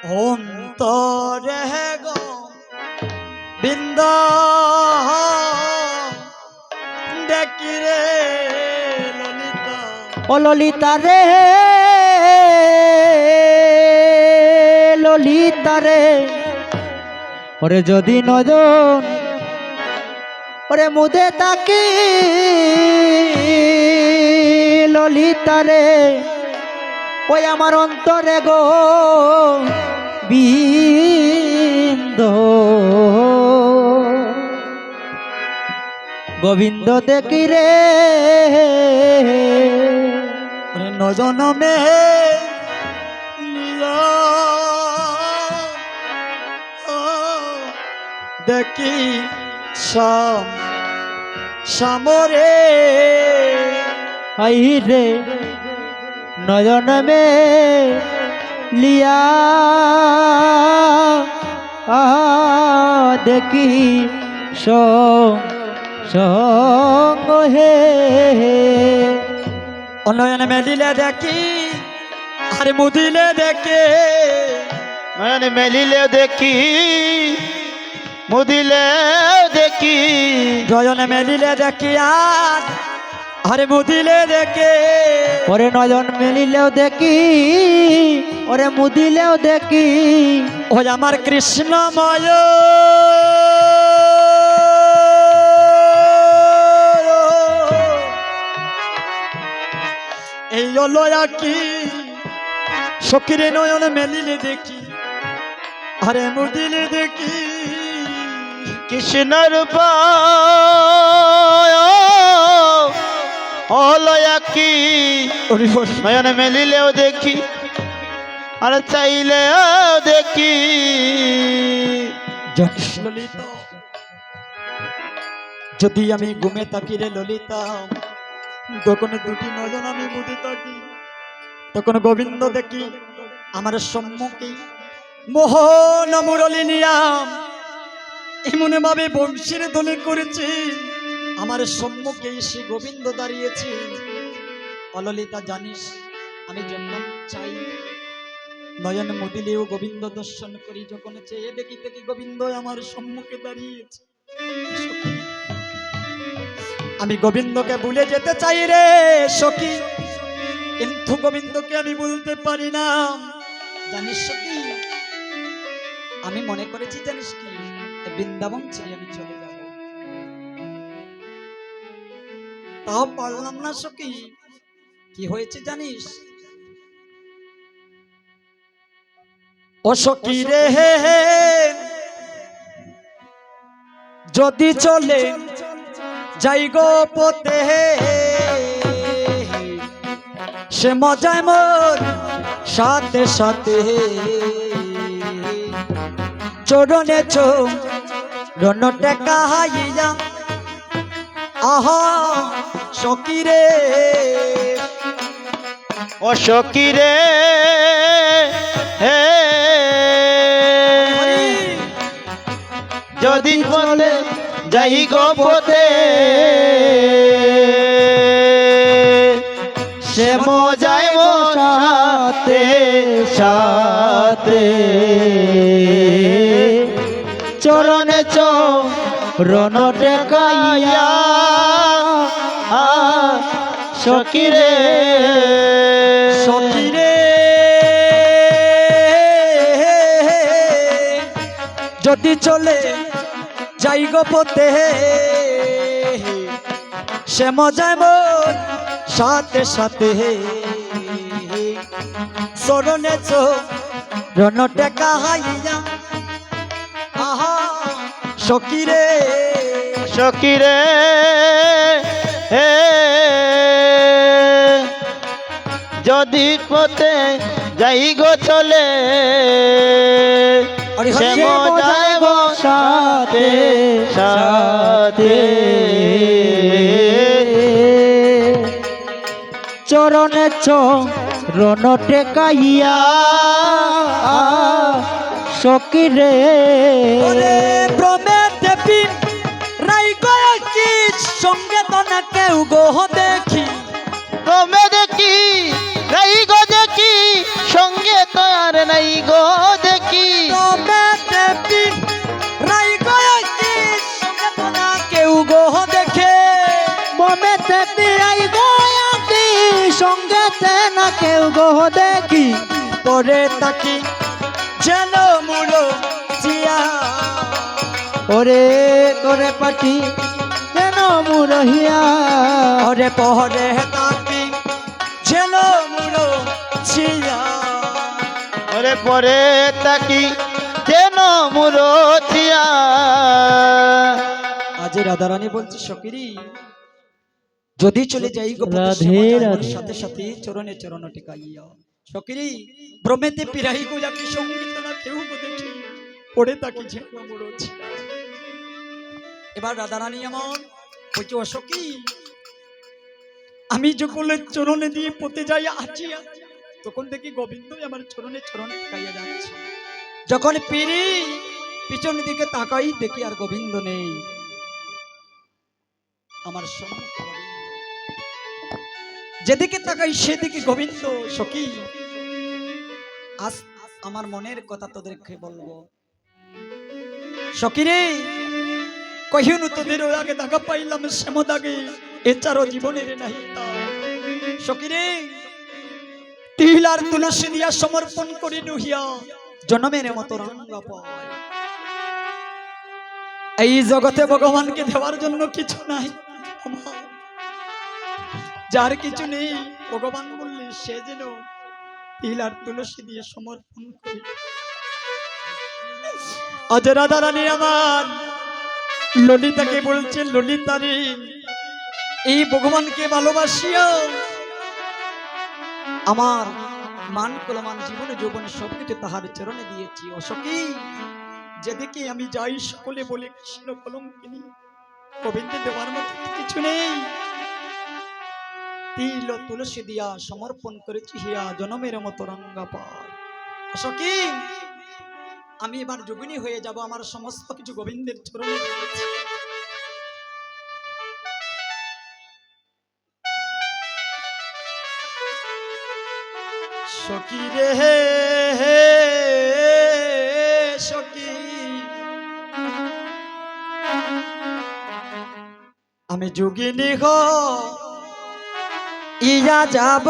অন্তরে গো বিন্দ দেখি রে ললিতা, ও ললিতা রে ললিতা রে, ওরে যদি নয়ন ওরে মুদে তাকি ললিতা রে, ওই আমার অন্তরে গো বিন্দ গোবিন্দ দেখি রে নজনমে দেখি শ্যাম শ্যামরে আই রে নয়ন মে লিয়া দেখি সঙ্গ হে নয়ন মেলিলে দেখি আর মুদিলে দেখে, নয়ন মেলিলে দেখি মুদিলে দেখি, নয়ন মেলিলে দেখি আর আরে মুদিলে দেখে, ওরে নয়ন মেলিলেও দেখি ওরে মুদিলেও দেখি, ওই আমার কৃষ্ণময় এই লয়া কি সকিরে নয়ন মেলিলে দেখি আরে মুদিলে দেখি, কৃষ্ণর অলয়া কি নয়ন মেলিলেও দেখি আর চাইলেও দেখি। জানিস ললিতা, যদি আমি ঘুমে থাকি রে ললিতা, তখন দুটি নয়ন আমি মুদে থাকি, তখন গোবিন্দ দেখি আমার সম্মুখে মোহন মুরলী নিয়াম এমন ভাবে বংশীর দোলে করেছে, আমার সম্মুখে সে গোবিন্দ দাঁড়িয়েছে। অললিতা জানিস আমি যখন চাই নয়ন মুদিলেও গোবিন্দ দর্শন করি, যখন চেয়ে দেখি দেখি গোবিন্দ আমার সম্মুখে দাঁড়িয়েছে। আমি গোবিন্দকে ভুলে যেতে চাই রে সখী, কিন্তু গোবিন্দকে আমি বলতে পারি না। জানিস সখী, আমি মনে করেছি জানিস কি বৃন্দাবন ছেড়ে আমি চলে যাব, তাও পারলাম না সখী। কি হয়েছে জানিস? ও সখী রে যদি চলে যাই গো পথে, সে মজায় মোর সাথে সাথে চরণে চরণ টেকা হাইয়া আহা সখী রে, ও সখী রে হে যদি বলে যাই গো পথে, সে মজায় সাথে সাথে চরণে চরণ টেকাইয়া সখী রে সখী রে যদি চলে যাই গো পথে, সে মজায় মোর সাথে সাথে চরণে চরণ টেকা হাইয়া আহা সখী রে, সখী রে হে যদি পথে যাই গো চলে, সে মজায় সাথে সাথে চরণে চরণ টেকাইয়া সখী রে প্রমের দেবী রাই গয়কি সঙ্গে তো না কেউ গো দেখি, প্রমে দেখি রাই গো দেখি সঙ্গে তো আর নাই গো দেখি। দেখে না কেউ গো দেখি পরে তাকি যেন মুড়ো চিয়া ওরে করে পাটি যেন মুরহিয়া ওরে পরে তাকি যেন মুড়ো চিয়া ওরে পরে তাকি যেন মুরতিয়া। আজ রাধারানী বলছে সকিরি যদি চলে যাই রাধে রাধে। সাথে সাথে চরণে চরণ টিকাইয়া সকিরি ভ্রমেতে পিরাই গো যাকে সঙ্গীত না কেউ গো দেখি পড়ে তাকে যেন মুড়ো চিয়া। এবার রাধারানী আমার বলছে অসখী আমি যখন চরণে দিয়ে পতে যাই আছিয়া তখন দেখি গোবিন্দই আমার চরণে চরণ টিকাইয়া যাচ্ছে। যখন পিড়ি পিছন দিকে তাকাই দেখি আর গোবিন্দ নেই আমার সম্মুখে গোবিন্দ। যেদিকে তাকাই সেদিকে গোবিন্দ। সখী আজ আমার মনের কথা তোদেরকে বলবো সখী রে কহিনু তোদের আগে দেখা পাইলাম সেমত আগে এছাড়াও জীবনের নাহি সখী রে তিল আর তুলসী দিয়া সমর্পণ করে নুহিয়া জনমের মতো রঙ্গা পায়। এই জগতে ভগবানকে দেওয়ার জন্য কিছু নাই যার কিছু নেই ভগবান বললে সে যেন তিল আর তুলসী দিয়ে সমর্পণ করে। আজ রাধারানী আমার ললিতাকে বলছে ললিতারে এই ভগবানকে ভালোবাসিয়া আমার মান কলমান জীবনে যৌবন সবকিছু তাহার চরণে দিয়েছি। অসখী যেদিকে আমি যাই সকলে বলে কৃষ্ণ কলঙ্কিনী গোবিন্দের দেওয়ার মতো কিছু নেই। তিল ও তুলসী দিয়া সমর্পণ করেছি হিয়া জনমের মতো রঙ্গা পায়। অসখী আমি এবার যোগিনী হয়ে যাব আমার সমস্ত কিছু গোবিন্দের চরণে দিয়েছি। সখী রে সখী আমি যোগিনী ইয়া যাব